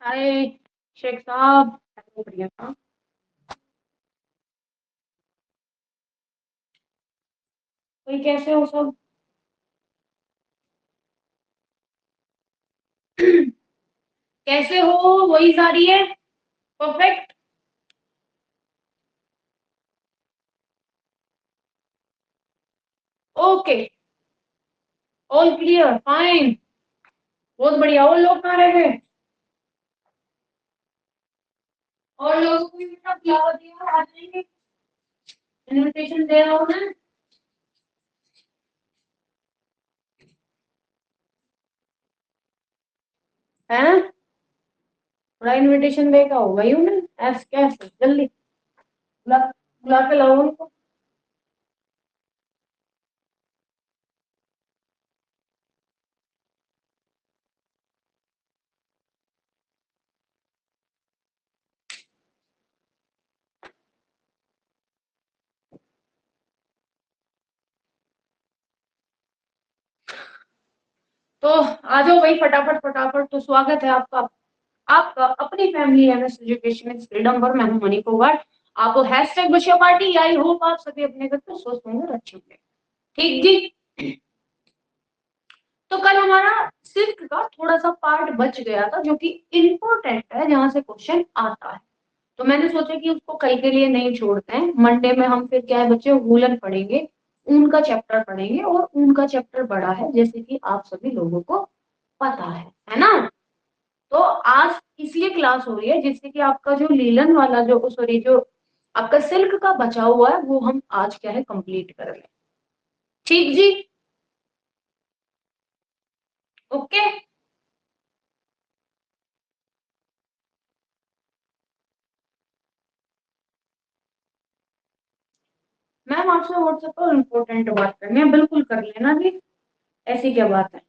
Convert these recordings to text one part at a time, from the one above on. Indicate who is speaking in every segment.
Speaker 1: हाय शेख साहब। हेलो प्रियंका। भाई कैसे हो सब? कैसे हो? वही जा रही है। Perfect. Okay. All clear fine. बहुत बढ़िया। और लोग कहाँ रह गए? और लोगों को भी बेटा बुलावा दिया, आ जाएंगे। इनविटेशन दे रहा हूँ मैं। है। बड़ा इनविटेशन देगा हो वही हूँ मैं। ऐसे कैसे जल्दी बुला बुला के लाओ उनको। तो आ जाओ भाई फटाफट फटाफट। तो स्वागत है आपका। आपका अपनी family MS education is freedom पर। मैं हूं मनी फोगाट। आपको हैशटैग बशिया पार्टी। आई होप आप सभी अपने घर पे स्वस्थ होंगे और अच्छे होंगे। ठीक जी। तो कल हमारा सिल्क का थोड़ा सा पार्ट बच गया था जो कि इम्पोर्टेंट है, जहां से क्वेश्चन आता है। तो मैंने सोचा कि उसको कल के लिए नहीं छोड़ते हैं। मंडे में हम फिर क्या है बच्चे, वूलन पढ़ेंगे। ऊन का चैप्टर पढ़ेंगे और ऊन का चैप्टर बड़ा है जैसे कि आप सभी लोगों को पता है ना। तो आज इसलिए क्लास हो रही है जिससे कि आपका जो लीलन वाला जो सॉरी जो आपका सिल्क का बचा हुआ है वो हम आज क्या है कंप्लीट कर लें। ठीक जी। ओके। मैम आपसे व्हाट्सएप पर इम्पोर्टेंट बात करनी है, बिल्कुल कर लेना जी। ऐसी क्या बात है?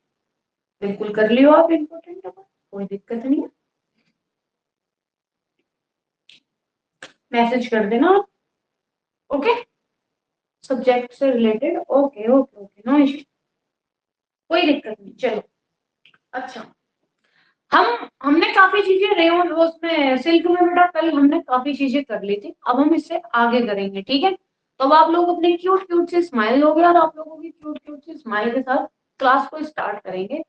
Speaker 1: बिल्कुल कर लियो आप इम्पोर्टेंट बात। कोई दिक्कत नहीं है। मैसेज कर देना आप। ओके। सब्जेक्ट से related. Okay okay okay, no issue. कोई दिक्कत नहीं, चलो। अच्छा। हमने काफी चीजें रेयन उसमें सिल्क में बेटा कल हमने काफी चीजें कर ली थी। अब हम इससे आगे करेंगे, ठीक है। तो अब आप लोग अपने क्यूट क्यूट से स्माइल लोगे और आप लोगों की क्यूट क्यूट से स्माइल के साथ क्लास को स्टार्ट करेंगे।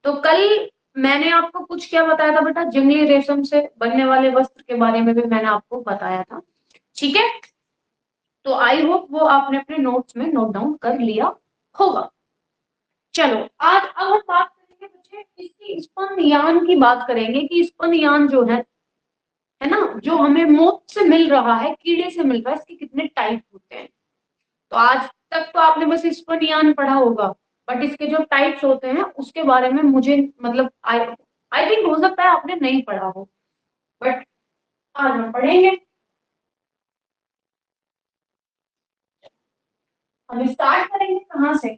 Speaker 1: तो कल मैंने आपको कुछ क्या बताया था बेटा, जंगली रेशम से बनने वाले वस्त्र के बारे में भी मैंने आपको बताया था। ठीक है। तो आई होप वो आपने अपने नोट्स में नोट डाउन कर लिया होगा। चलो। आज अब हम बात करेंगे बच्चे इसकी स्पंद यान की बात करेंगे कि स्पंद यान जो है ना, जो हमें मोती से मिल रहा है, कीड़े से मिल रहा है, इसके कितने टाइप होते हैं। तो आज तक तो आपने बस स्पंद यान पढ़ा होगा। बट इसके जो टाइप्स होते हैं उसके बारे में मुझे मतलब आई थिंक हो सकता है आपने नहीं पढ़ा हो। बट आज हम पढ़ेंगे। हम स्टार्ट करेंगे कहाँ से?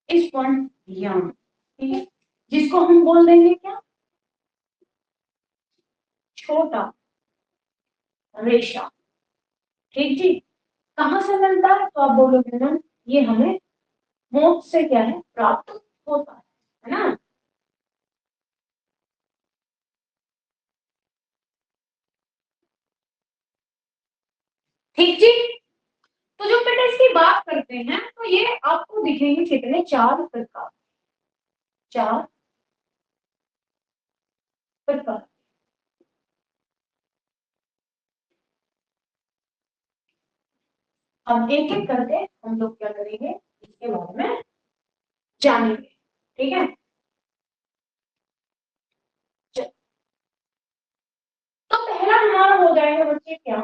Speaker 1: स्पंद यान, ठीक है। जिसको हम बोल देंगे क्या? छोटा रेशा। ठीक जी। कहाँ से मिलता है? तो आप बोलोगे ना, ये हमें मोक्ष से क्या है प्राप्त होता है ना। ठीक जी। तो जो बेटा इसकी बात करते हैं तो ये आपको दिखेंगे कितने, चार प्रकार। चार प्रकार। अब एक एक करके हम लोग क्या करेंगे इसके बारे में जानेंगे, ठीक है। चलो, तो पहला हमारा हो जाएगा बच्चे क्या?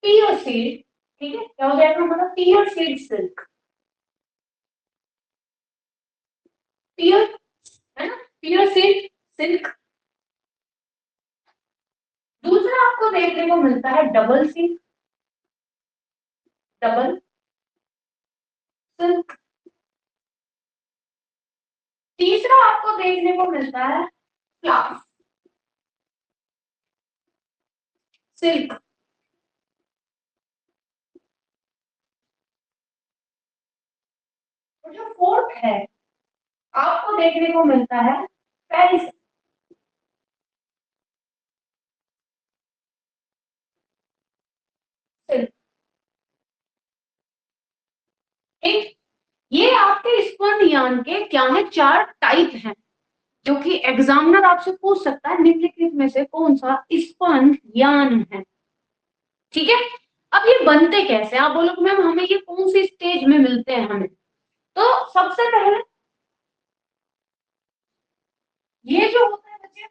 Speaker 1: पियर सीड। ठीक है, क्या हो जाएगा हमारा? पियर सीड सिल्क। पियर, है ना, पियर सीड सिल्क। दूसरा आपको देखने को मिलता है डबल सिल्क। Double silk. तीसरा आपको देखने को मिलता है फ्लावर। सिल्क। तो जो फोर्थ है आपको देखने को मिलता है पेरिस सिल्क। ठीक, ये आपके स्पर्म यान के क्या है, 4 टाइप हैं जो कि एग्जामिनर आपसे पूछ सकता है निम्नलिखित में से कौन सा स्पर्म यान है। ठीक है, अब ये बनते कैसे, आप बोलोगे मैम हमें ये कौन सी स्टेज में मिलते हैं हमें, तो सबसे पहले ये जो होता है बच्चे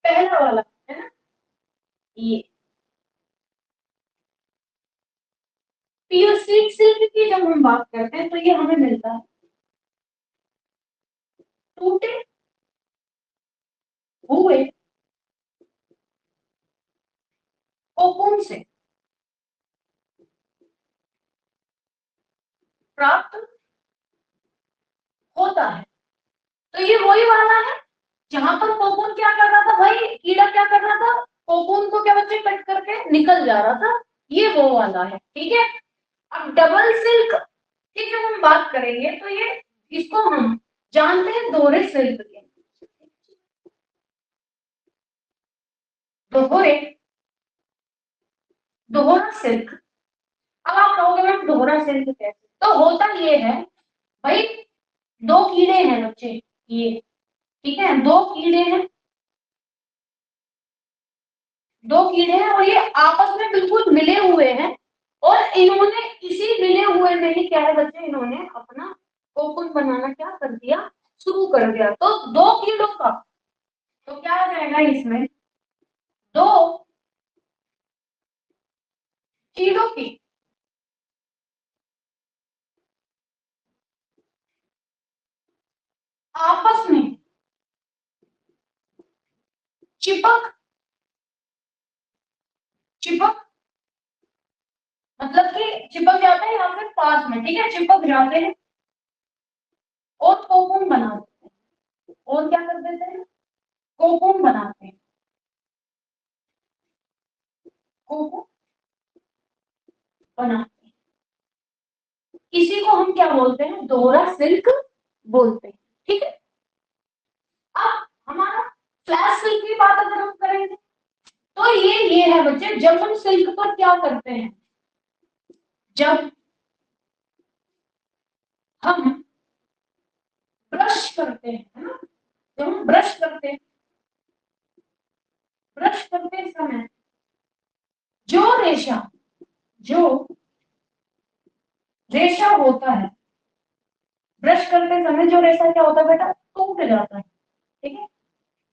Speaker 1: पहला वाला है ना, ये पियोसिक सिल्क की जब हम बात करते हैं तो ये हमें मिलता है टूटे हुए कोकून से प्राप्त होता है। तो ये वही वाला है जहां पर कोकून क्या कर रहा था भाई, कीड़ा क्या कर रहा था, कोकून को क्या बच्चे कट करके निकल जा रहा था, ये वो वाला है। ठीक है, अब डबल सिल्क की जब हम बात करेंगे तो ये इसको हम जानते हैं दोहरे सिल्क के, दोहरे दोहरा सिल्क। अब आप कहोगे मैम दोहरा सिल्क कैसे, तो होता ये है भाई, दो कीड़े हैं बच्चे ये, ठीक है, दो कीड़े हैं, दो कीड़े हैं और ये आपस में बिल्कुल मिले हुए हैं, और इन्होंने इसी मिले हुए में ही क्या है बच्चे, इन्होंने अपना कोकून बनाना क्या कर दिया, शुरू कर दिया। तो दो कीड़ों का, तो क्या आ जाएगा इसमें, दो कीड़ों की आपस में चिपक, चिपक मतलब कि चिपक जाते हैं यहाँ पे पास में, ठीक है, चिपक जाते हैं और कोकून बना देते हैं, और क्या कर देते हैं, कोकून बनाते हैं, कोकून बनाते हैं। इसी को हम क्या बोलते हैं, दोहरा सिल्क बोलते हैं। ठीक है, अब हमारा फ्लैश सिल्क की बात अगर हम करेंगे तो ये है बच्चे, जब हम सिल्क पर क्या करते हैं, जब हम ब्रश करते हैं, है ना, जब हम ब्रश करते हैं, ब्रश करते समय जो रेशा, जो रेशा होता है, ब्रश करते समय जो रेशा क्या होता है बेटा, टूट जाता है। ठीक है,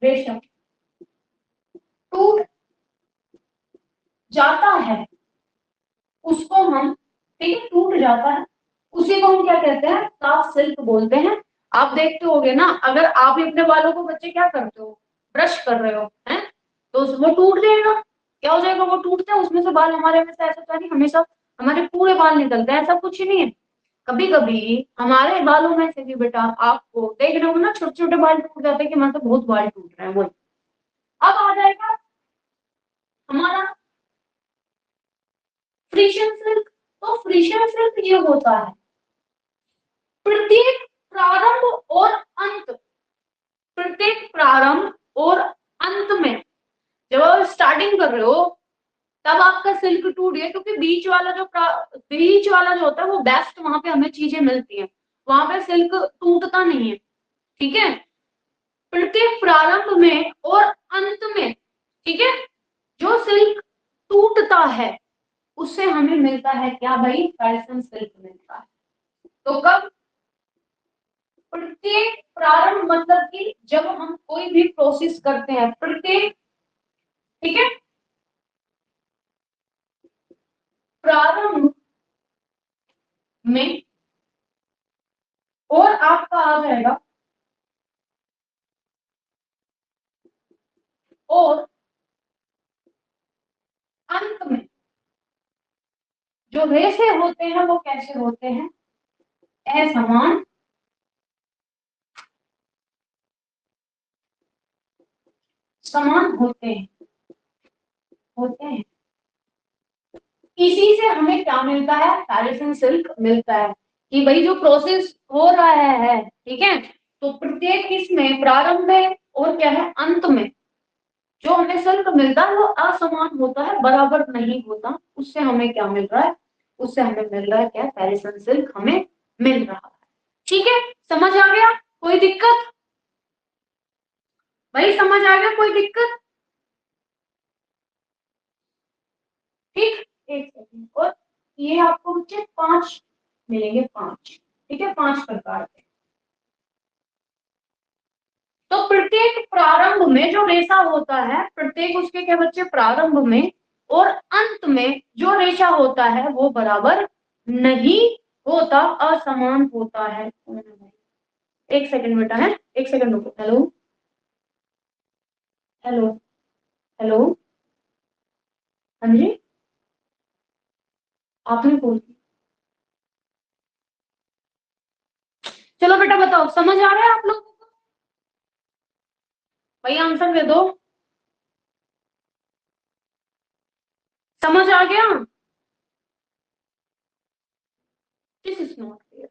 Speaker 1: रेशा टूट जाता है, उसको हम, ठीक है, टूट जाता है, उसी को हम क्या कहते हैं, साफ सिल्क बोलते हैं। आप देखते होगे ना, अगर आप ही अपने बालों को बच्चे क्या करते हो, ब्रश कर रहे हो हैं, तो वो टूट जाएगा, क्या हो जाएगा, वो टूटता है, उसमें से बाल हमारे, हमेशा ऐसा होता नहीं हमेशा हमारे पूरे बाल निकलते हैं, ऐसा कुछ ही नहीं है। कभी कभी हमारे बालों में से भी बेटा आपको देख रहे हो ना, छोटे छोटे बाल टूट जाते हैं कि मतलब बहुत बाल टूट रहे हैं, वही। अब आ जाएगा हमारा फ्रीशियन सिल्क। तो फ्रीशियन सिल्क ये होता है प्रत्येक प्रारंभ और अंत, प्रत्येक प्रारंभ और अंत में, जब आप स्टार्टिंग कर रहे हो तब आपका सिल्क टूट गया, क्योंकि बीच वाला जो होता है वो बेस्ट, वहां पे हमें चीजें मिलती हैं, वहां पे सिल्क टूटता नहीं है। ठीक है, प्रत्येक प्रारंभ में और अंत में, ठीक है, जो सिल्क टूटता है उससे हमें मिलता है क्या भाई, फैशन सिल्क मिलता है। तो कब, प्रत्येक प्रारंभ मतलब कि जब हम कोई भी प्रोसेस करते हैं, प्रत्येक, ठीक है, प्रारंभ में, और आपका आ जाएगा और अंत में, जो रेशे होते हैं वो कैसे होते हैं, असमान, समान होते हैं। होते हैं। इसी से हमें क्या मिलता है, पैरिसन सिल्क मिलता है कि भाई जो प्रोसेस हो रहा है, ठीक है, तो प्रत्येक इसमें प्रारंभ में और क्या है अंत में जो हमें सिल्क मिलता है वो असमान होता है, बराबर नहीं होता। उससे हमें क्या मिल रहा है, उससे हमें मिल रहा है क्या, पैरिसन सिल्क हमें मिल रहा है। ठीक है, समझ आ गया, कोई दिक्कत भाई, समझ आ गया, कोई दिक्कत? ठीक, एक सेकंड। और ये आपको बच्चे 5 मिलेंगे, 5, ठीक है, 5 प्रकार के। तो प्रत्येक प्रारंभ में जो रेशा होता है, प्रत्येक उसके क्या बच्चे प्रारंभ में और अंत में जो रेशा होता है वो बराबर नहीं होता, असमान होता है। एक सेकंड बेटा, है एक सेकंड रुको। हेलो हेलो हेलो, हाँ जी, आपने पूछ, चलो बेटा बताओ, समझ आ रहा है आप लोगों को? भाई आंसर दे दो, समझ आ गया? This is not clear,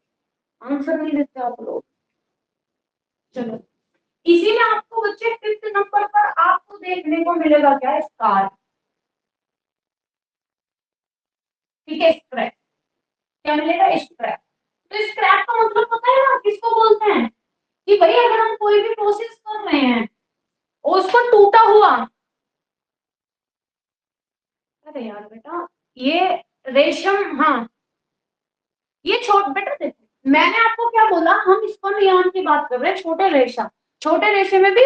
Speaker 1: answer नहीं देते आप लोग। चलो, इसी में आपको बच्चे 5th नंबर पर आपको देखने को मिलेगा क्या, स्कार। ठीक है, स्क्रैप, क्या मिलेगा, स्क्रैप। तो स्क्रैप का मतलब पता है ना किसको बोलते हैं, कि भाई अगर हम कोई भी प्रोसेस कर रहे हैं और उसको टूटा हुआ, अरे यार बेटा, ये रेशम, हाँ, ये छोट बेटा देखो, मैंने आपको क्या बोला, हम स्पन यार्न की बात कर रहे हैं, छोटे रेशा। छोटे रेशे में भी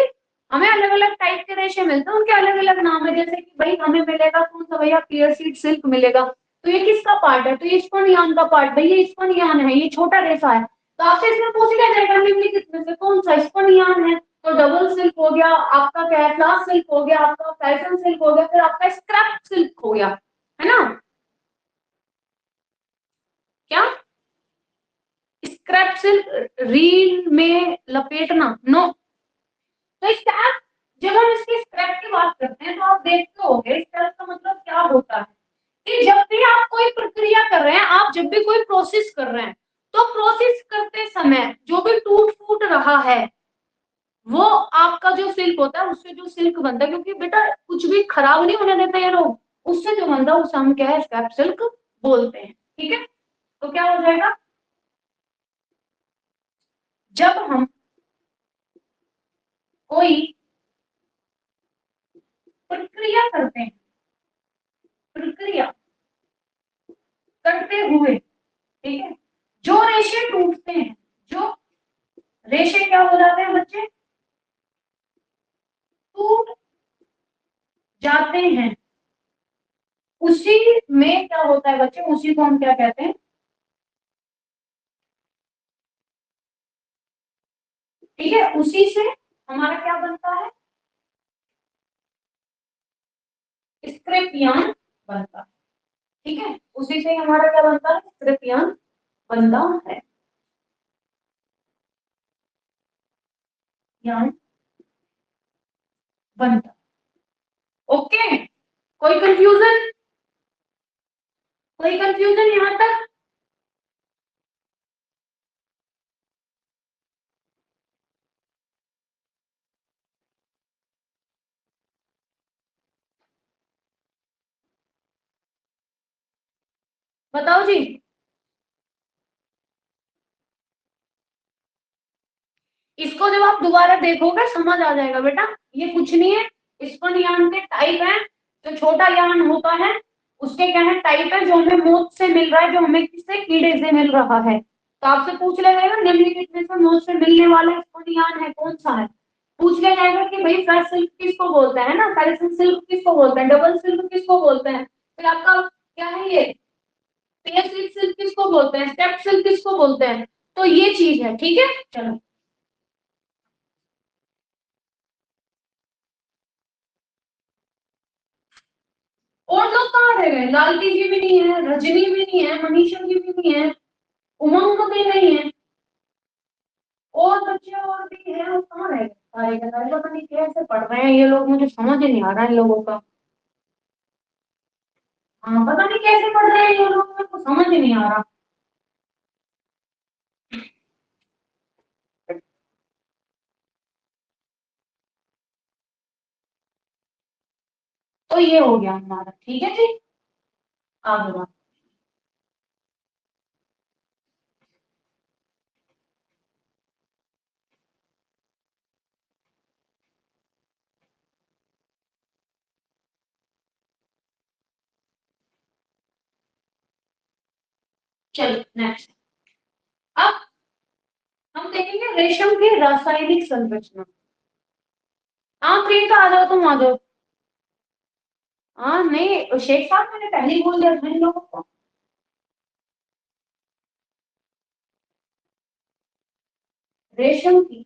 Speaker 1: हमें अलग अलग टाइप के रेशे मिलते हैं, उनके अलग अलग नाम है, जैसे कि भाई हमें मिलेगा कौन सा भैया, क्लियर सीड सिल्क मिलेगा। तो ये किसका पार्ट है, तो ये स्पन यार्न का पार्ट, भाई ये स्पन यार्न है, ये छोटा रेशा है। तो आपसे इसमें पूछ लिया जाएगा निम्नलिखित में से कौन सा स्पन यार्न है, तो डबल सिल्क हो गया आपका, क्या है, फ्लास सिल्क हो गया आपका, फैशन सिल्क हो गया, फिर आपका स्क्रैप सिल्क हो गया, है ना? क्या, स्क्रैप सिल्क रील में लपेटना, नो। तो स्क्रैप, जब हम इसके स्क्रैप की बात करते हैं तो आप देखते होंगे स्क्रैप का मतलब क्या होता है, कि जब भी आप कोई प्रक्रिया कर रहे हैं, आप जब भी कोई प्रोसेस कर रहे हैं, तो प्रोसेस करते समय जो भी टूट फूट रहा है वो आपका जो सिल्क होता है उससे जो सिल्क बनता है, क्योंकि बेटा कुछ भी खराब नहीं होने देते ये लोग, उससे जो बनता है उसे हम क्या है, स्क्रैप सिल्क बोलते हैं। ठीक है, तो क्या हो जाएगा, जब हम कोई प्रक्रिया करते हैं, प्रक्रिया करते हुए, ठीक है, जो रेशे टूटते हैं, जो रेशे क्या हो जाते हैं बच्चे, टूट जाते हैं, उसी में क्या होता है बच्चे, उसी को हम क्या कहते हैं, ठीक है, उसी से हमारा क्या बनता है, स्क्रिप यार्न बनता है। ठीक है, उसी से हमारा क्या बनता है, स्क्रिप यार्न बनता है, यार्न बनता। ओके, कोई कंफ्यूजन, कोई कंफ्यूजन यहाँ तक? बताओ जी। इसको जब आप दोबारा देखोगे समझ आ जाएगा बेटा, ये कुछ नहीं है, स्पन यार्न के टाइप है। जो छोटा यार्न होता है उसके क्या है, टाइप है, जो हमें मोत से मिल रहा है, जो हमें किससे, कीड़े से मिल रहा है। तो आपसे पूछ लिया जाएगा निम्नलिखित में से मोत से मिलने वाला स्पन यार्न है कौन सा है, पूछ लिया जाएगा कि भाई फ्लैश सिल्क किसको बोलते हैं ना, फैशन सिल्क किसको बोलते हैं, डबल सिल्क किसको बोलते हैं, फिर आपका क्या है ये, पेयर सिल्क, सिल्क किसको बोलते हैं, स्टेप सिल्क किसको बोलते हैं। तो ये चीज है, ठीक है, चलो। और लोग कहाँ रह गए, लालती जी भी नहीं है, रजनी भी नहीं है, मनीषा जी भी नहीं है, उमंग भी नहीं है, और बच्चे और भी हैं, वो कहाँ रह गए सारे के सारे, पता नहीं कैसे पढ़ रहे हैं ये लोग, मुझे समझ ही नहीं आ रहा है इन लोगों का। हाँ पता नहीं कैसे पढ़ रहे हैं ये लोग, मेरे को समझ ही नहीं आ रहा। तो ये हो गया हमारा, ठीक है जी। आगे बात। चलो नेक्स्ट। अब हम देखेंगे रेशम की रासायनिक संरचना। हाँ प्रियंका आ जाओ, तुम आ जाओ। हाँ नहीं शेख साहब, मैंने पहले ही बोल दिया था इन लोगों को। रेशम की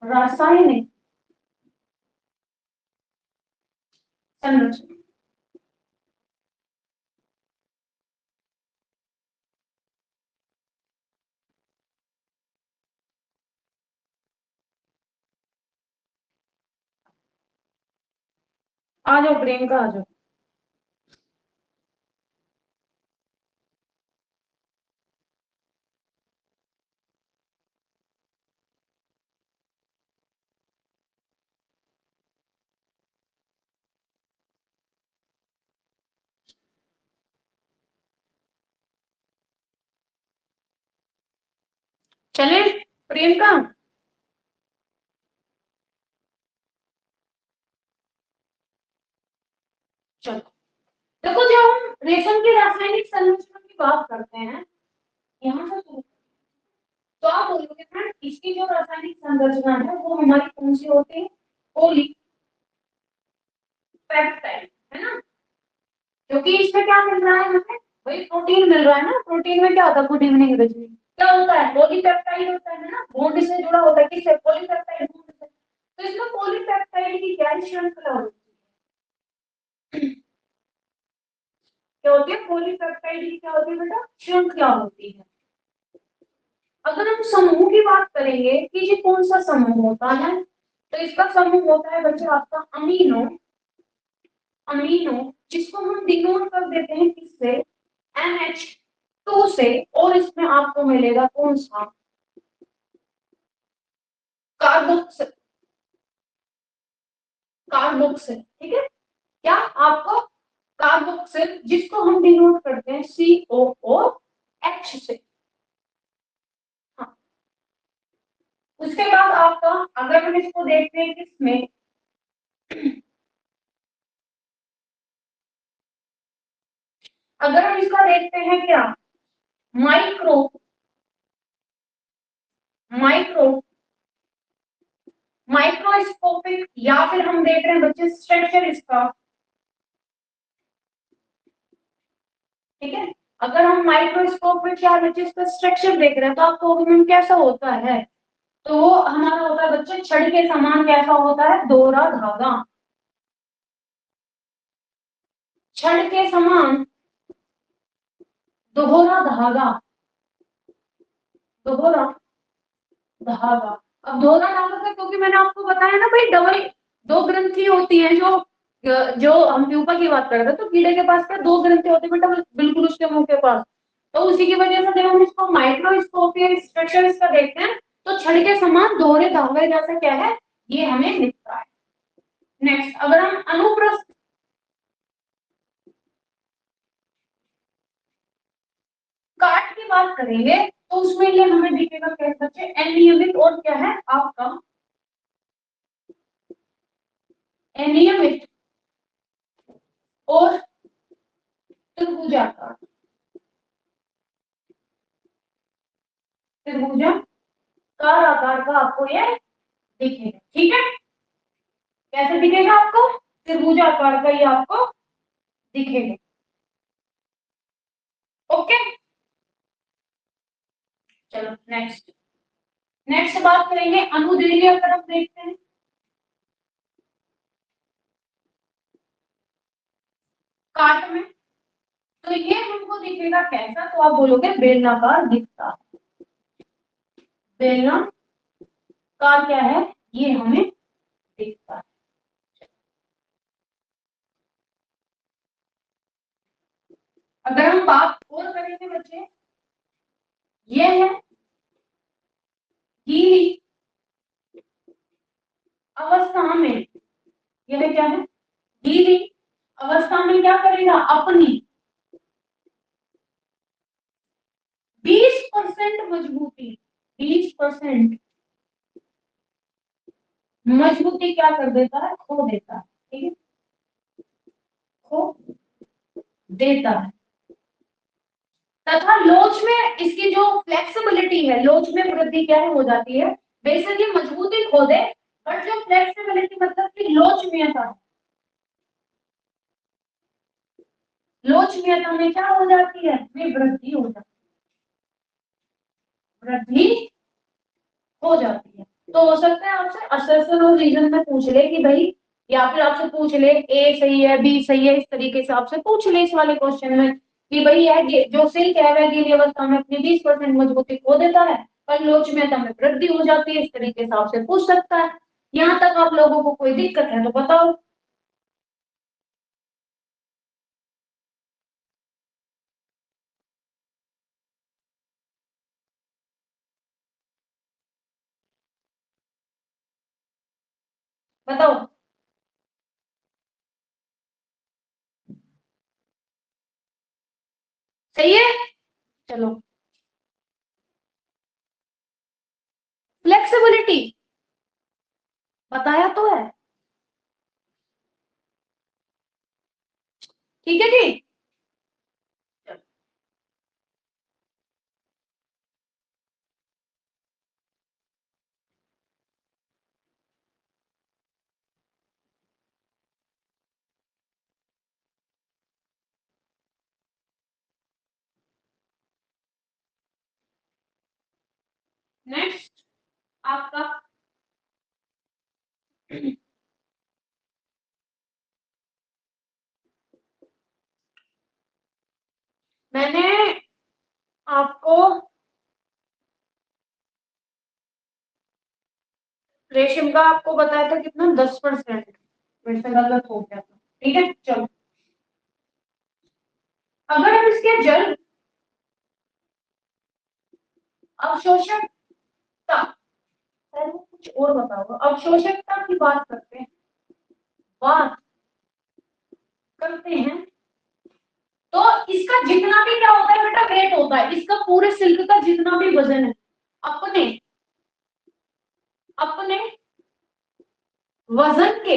Speaker 1: रासायनिक संरचना। आ जाओ प्रियंका आ जाओ। चले प्रियंका। चलो देखो, जब हम रेशम की रासायनिक संरचना की बात करते हैं, यहाँ से तो आप बोलोगे फ्रेंड इसकी जो रासायनिक संरचना है वो हमारी कौन सी होती है? पॉलीपेप्टाइड, है ना। क्योंकि इसमें क्या मिल रहा है हमें? वही प्रोटीन मिल रहा है ना। प्रोटीन में क्या होता है? Good evening Rajni. क्या होता है? पॉलीपेप्टाइड होता है ना, बॉन्ड से जुड़ा होता है, किससे? पॉलीपेप्टाइड बॉन्ड से। तो इसमें पॉलीपेप्टाइड की क्या श्रृंखला होती है? क्या होती है? पॉलीपेप्टाइड की क्या होती है बेटा? श्रृंखला होती है। अगर हम समूह की बात करेंगे कि ये कौन सा समूह होता है, तो इसका समूह होता है बच्चे आपका अमीनो। अमीनो जिसको हम डिनोट कर देते हैं किससे? NH2 से। और इसमें आपको मिलेगा कौन सा? कार्बोक्सिल। कार्बोक्सिल, ठीक है। क्या आपको? कार्बोक्सिल जिसको हम डिनोट करते हैं COOH से। हाँ। उसके बाद आपका, अगर हम इसको देखते हैं किसमें, अगर हम इसका देखते हैं क्या, माइक्रो माइक्रो माइक्रोस्कोपिक, या फिर हम देख रहे हैं बच्चे स्ट्रक्चर इसका, ठीक है। अगर हम माइक्रोस्कोपिक या बच्चे इसका स्ट्रक्चर देख रहे हैं तो आपको ओवमन कैसा होता है? तो वो हमारा होता है बच्चे छड़ के समान। कैसा होता है? दोहरा धागा। छड़ के समान दोहरा धागा। दोहरा धागा। अब दोहरा धागा का, क्योंकि मैंने आपको बताया ना भाई, डबल दो ग्रंथि होती है। जो हम प्यूपा की बात कर रहे थे, तो कीड़े के पास क्या दो ग्रंथि होती है बेटा, बिल्कुल उसके मुंह के पास। तो उसी की वजह से जब हम इसको माइक्रोस्कोप या स्ट्रक्चर इसका देखते हैं, तो छड़ के समान दोहरे धागे जैसा क्या है, ये हमें दिखता है। नेक्स्ट, अगर हम अनुप्रस्थ काट की बात करेंगे, तो उसमें ये हमें दिखेगा क्या बच्चे? अनियमित और क्या है आपका? अनियमित और त्रिभुजाकार। त्रिभुजाकार आकार का आपको ये दिखेगा, ठीक है। कैसे दिखेगा आपको? त्रिभुजाकार का ये आपको दिखेगा। ओके। चलो नेक्स्ट। नेक्स्ट बात करेंगे अनुदैर्ध्य। अगर हम देखते हैं काट में, तो ये हमको दिखेगा कैसा? तो आप बोलोगे बेलनाकार दिखता है। बेलनाकार क्या है? ये हमें दिखता है। अगर हम बात और करेंगे बच्चे, ये है गीली अवस्था में, यह क्या है, गीली अवस्था में क्या करेगा, अपनी 20% मजबूती, 20% मजबूती क्या कर देता है, खो देता है। ठीक है, खो देता है। तथा लोच में इसकी जो फ्लेक्सिबिलिटी है, लोच में वृद्धि क्या है, हो जाती है। बेशक ये मजबूती खो दे, बट जो फ्लेक्सिबिलिटी मतलब कि लोचनीयता, लोचनीयता में क्या हो जाती है, में वृद्धि हो जाती है, वृद्धि हो जाती है। तो हो सकता है आपसे असर्शन और रीजन में पूछ ले कि भाई, या फिर आपसे पूछ ले ए सही है बी सही है, इस तरीके से आपसे पूछ ले इस वाले क्वेश्चन में कि भाई यह जो सिल्क है वह गीली अवस्था में अपनी 20% मजबूती खो देता है, पर लोचनीयता में वृद्धि हो जाती है, इस तरीके से आपसे पूछ सकता है। यहाँ तक आप लोगों को कोई दिक्कत है तो बताओ। बताओ, सही है। चलो, फ्लेक्सिबिलिटी बताया तो है। ठीक है जी। नेक्स्ट आपका, मैंने आपको रेशम का आपको बताया था कितना, 10%, मेरे से गलत हो गया था। ठीक है, चलो, अगर हम इसके जल अवशोषकता, पहले कुछ और बताओ, अवशोषकता की बात करते हैं, बात करते हैं, तो इसका जितना भी क्या होता है बेटा, वेट होता है, इसका पूरे सिल्क का जितना भी वजन है, अपने अपने वजन के,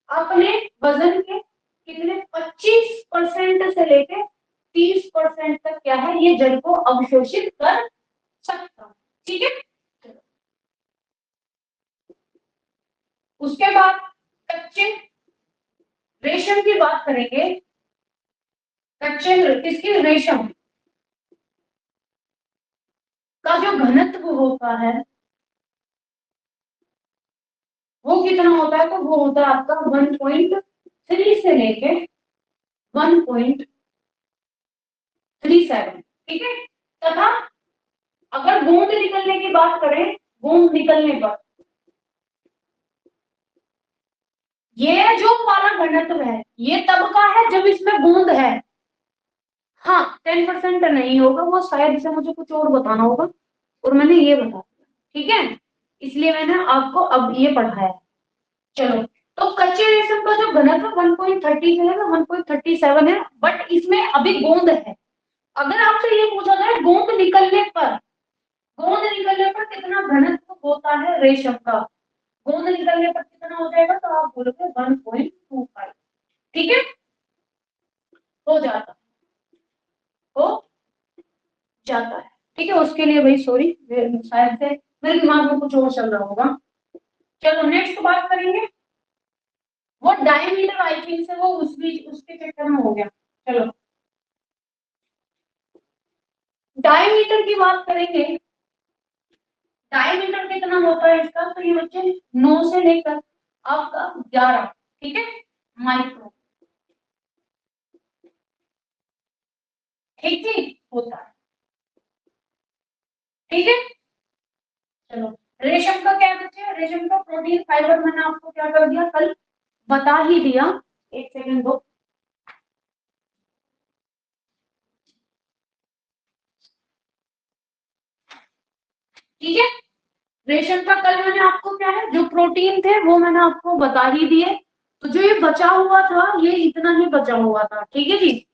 Speaker 1: अपने वजन के कितने, 25% से लेके 30% तक क्या है, ये जल को अवशोषित कर सकता। ठीक है, उसके बाद कच्चे रेशम की बात करेंगे। कच्चे किसकी, रेशम का जो घनत्व होता है वो कितना होता है, तो वो होता है आपका 1.3 से लेके 1.37। ठीक है, तथा अगर बूंद निकलने की बात करें, बूंद निकलने पर ये जो वाला घनत्व है ये तब का है जब इसमें बूंद है। हाँ, 10% नहीं होगा, वो शायद से मुझे कुछ और बताना होगा, और मैंने ये बता दिया। ठीक है, इसलिए मैंने आपको अब ये पढ़ाया। चलो, तो कच्चे रेशम का जो घनत्व 1.30 है ना, 1.37 है, बट इसमें अभी गोंद है। अगर आपसे ये पूछा जाए गोंद निकलने पर, गोंद निकलने पर कितना घनत्व होता है रेशम का, गोंद निकलने पर कितना हो जाएगा, तो आप बोलोगे 1.25। ठीक है, हो जाता, हो जाता है। ठीक है, उसके लिए भाई सॉरी, शायद से मेरे दिमाग में कुछ और चल रहा होगा। चलो, नेक्स्ट बात करेंगे, वो डायमीटर आई थिंक से वो उस बीच उसके चक्कर में हो गया। चलो, डायमीटर की बात करेंगे, डायमीटर कितना होता है इसका, तो ये बच्चे 9 से लेकर आपका 11, ठीक है, माइक्रो, ठीक है, होता है। ठीक है, चलो, रेशम का क्या बच्चे, रेशम का प्रोटीन फाइबर मैंने आपको क्या कर दिया, कल बता ही दिया। एक सेकंड दो, ठीक है। रेशन का कल मैंने आपको क्या है, जो प्रोटीन थे वो मैंने आपको बता ही दिए। तो जो ये बचा हुआ था, ये इतना ही बचा हुआ था, ठीक है जी।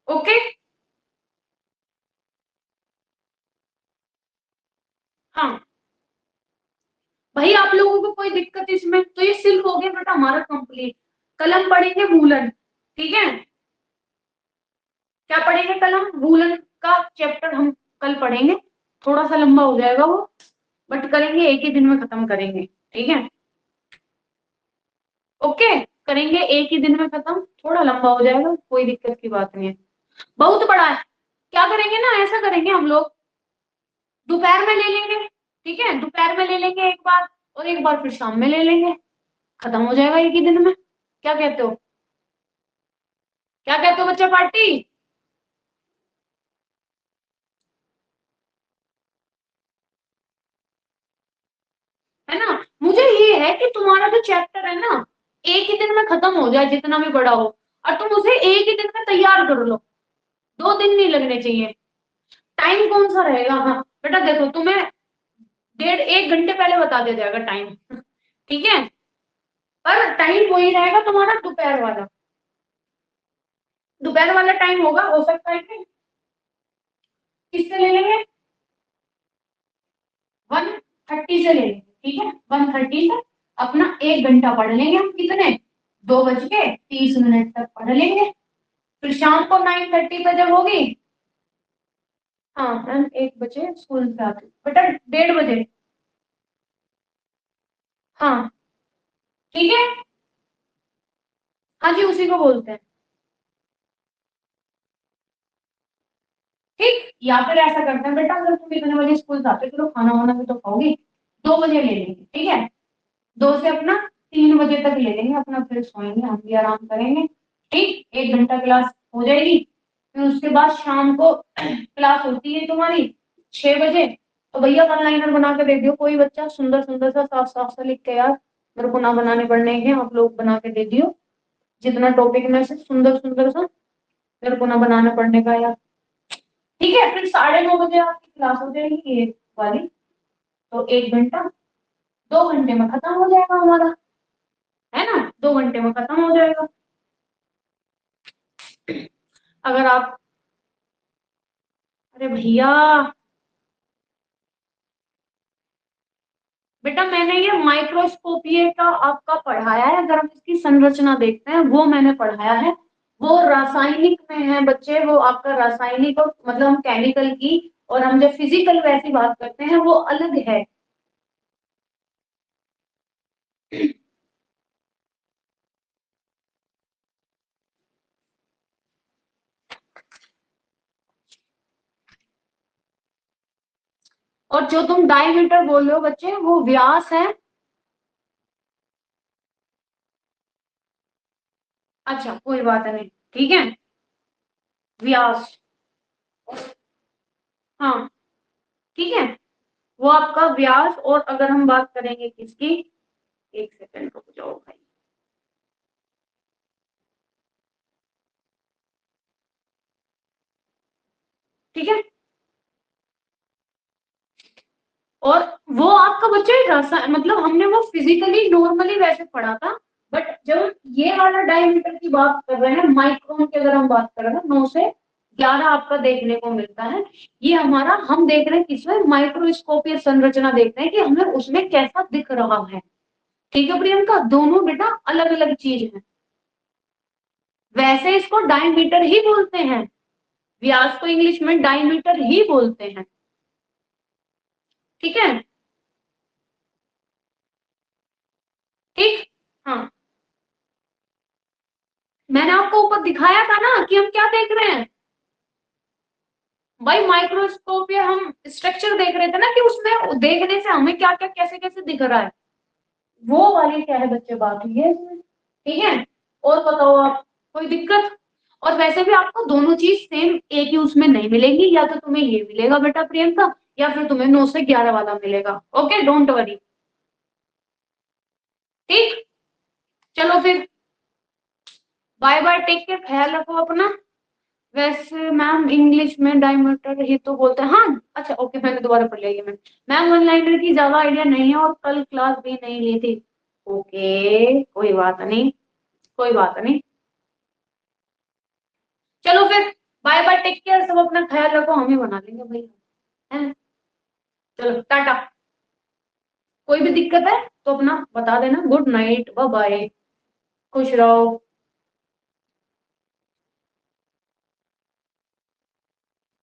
Speaker 1: ओके। हाँ भाई, आप लोगों को कोई दिक्कत इसमें, तो ये सिर्फ हो गया बेटा हमारा कंप्लीट। कल हम पढ़ेंगे मूलन, ठीक है। क्या पढ़ेंगे कल हम? मूलन का चैप्टर हम कल पढ़ेंगे। थोड़ा सा लंबा हो जाएगा वो, बट करेंगे एक ही दिन में, खत्म करेंगे, ठीक है। ओके, करेंगे एक ही दिन में खत्म, थोड़ा लंबा हो जाएगा, कोई दिक्कत की बात नहीं है। बहुत बड़ा है। क्या करेंगे ना, ऐसा करेंगे हम लोग, दोपहर में ले लेंगे, ठीक है, दोपहर में ले लेंगे एक बार, और एक बार फिर शाम में ले लेंगे, खत्म हो जाएगा एक ही दिन में। क्या कहते हो? क्या कहते हो बच्चा पार्टी? है ना। मुझे ये है कि तुम्हारा जो चैप्टर है ना, एक ही दिन में खत्म हो जाए, जितना भी बड़ा हो, और तुम उसे एक ही दिन में तैयार कर लो। 2 दिन नहीं लगने चाहिए। टाइम कौन सा रहेगा? हाँ बेटा देखो, तुम्हें 1.5 घंटे पहले बता दिया जाएगा टाइम, ठीक है। पर टाइम वही रहेगा तुम्हारा दोपहर वाला। दोपहर वाला टाइम होगा, हो सकता है कि किससे ले लेंगे, 1:30 से ले लेंगे, ठीक है। 1:30 से अपना 1 घंटा पढ़ लेंगे हम, कितने, 2:30 तक पढ़ लेंगे। फिर शाम को 9:30 पे जब होगी, हाँ मैम 1 बजे स्कूल से आती बेटा, 1:30 बजे। हाँ ठीक है। हाँ जी, उसी को बोलते हैं। ठीक, या फिर ऐसा करते हैं बेटा, अगर तुम इतने बजे स्कूल से आते हो, चलो खाना वाना भी तो खाओगी, 2 बजे ले लेंगे, ठीक है। 2 से अपना 3 बजे तक ले लेंगे अपना, फिर सोएंगे, हम भी आराम करेंगे। ठीक, 1 घंटा क्लास हो जाएगी। फिर उसके बाद शाम को क्लास होती है तुम्हारी 6 बजे। तो भैया वन लाइनर बना के दे दियो, कोई बच्चा सुंदर सुंदर सा, साफ साफ सा लिख के यार, मेरे को ना बनाने पड़ने हैं, आप लोग बना के दे दियो, जितना टॉपिक में से सुंदर सुंदर सा, मेरे को ना बनाना पड़ने का यार। ठीक है, फिर 9:30 बजे आपकी क्लास हो जाएगी ये वाली। तो 1 घंटा, 2 घंटे में खत्म हो जाएगा हमारा, है ना, 2 घंटे में खत्म हो जाएगा। अगर आप, अरे भैया, बेटा मैंने ये माइक्रोस्कोपिए का आपका पढ़ाया है, अगर हम इसकी संरचना देखते हैं वो मैंने पढ़ाया है। वो रासायनिक में है बच्चे, वो आपका रासायनिक और मतलब हम केमिकल की, और हम जब फिजिकल वैसी बात करते हैं वो अलग है। और जो तुम डायमीटर बोल रहे हो बच्चे, वो व्यास है। अच्छा कोई बात नहीं, ठीक है, व्यास। हाँ ठीक है, वो आपका व्यास, और अगर हम बात करेंगे किसकी, 1 सेकंड रुक जाओ भाई। ठीक है, और वो आपका बच्चा रसायन, मतलब हमने वो फिजिकली नॉर्मली वैसे पढ़ा था। बट जब हम ये वाला डायमीटर की बात कर रहे हैं, माइक्रोन की अगर हम बात कर रहे हैं, 9 से 11 आपका देखने को मिलता है। ये हमारा, हम देख रहे हैं किसमें, माइक्रोस्कोप या संरचना देख रहे हैं कि हमें उसमें कैसा दिख रहा है। ठीक है प्रियंका, दोनों बेटा अलग अलग चीज है। वैसे इसको डायमीटर ही बोलते हैं, व्यास को इंग्लिश में डायमीटर ही बोलते हैं, ठीक है। ठीक, हाँ मैंने आपको ऊपर दिखाया था ना कि हम क्या देख रहे हैं। भाई माइक्रोस्कोप या हम स्ट्रक्चर देख रहे थे ना, कि उसमें देखने से हमें क्या क्या कैसे कैसे दिख रहा है, वो वाली क्या है बच्चे बात हुई है इसमें, ठीक है। और बताओ आप, कोई दिक्कत? और वैसे भी आपको दोनों चीज सेम एक ही उसमें नहीं मिलेंगी, या तो तुम्हें ये मिलेगा बेटा प्रियंका, या फिर तुम्हें 9 से 11 वाला मिलेगा। Okay, don't worry. ठीक, चलो फिर। बाय बाय, टेक केयर, ख्याल रखो अपना। वैसे मैम इंग्लिश में डायमीटर ही तो बोलते हैं, हाँ अच्छा ओके, मैंने दोबारा पढ़ लिया ये। मैम वन लाइनर की ज्यादा आइडिया नहीं है और कल क्लास भी नहीं ली थी। ओके कोई बात नहीं, कोई बात नहीं। चलो फिर, बाय बाय, टेक केयर, सब अपना ख्याल रखो, हम ही बना लेंगे भाई, है। चलो टाटा। कोई भी दिक्कत है तो अपना बता देना। गुड नाइट, बाय बाय, खुश रहो।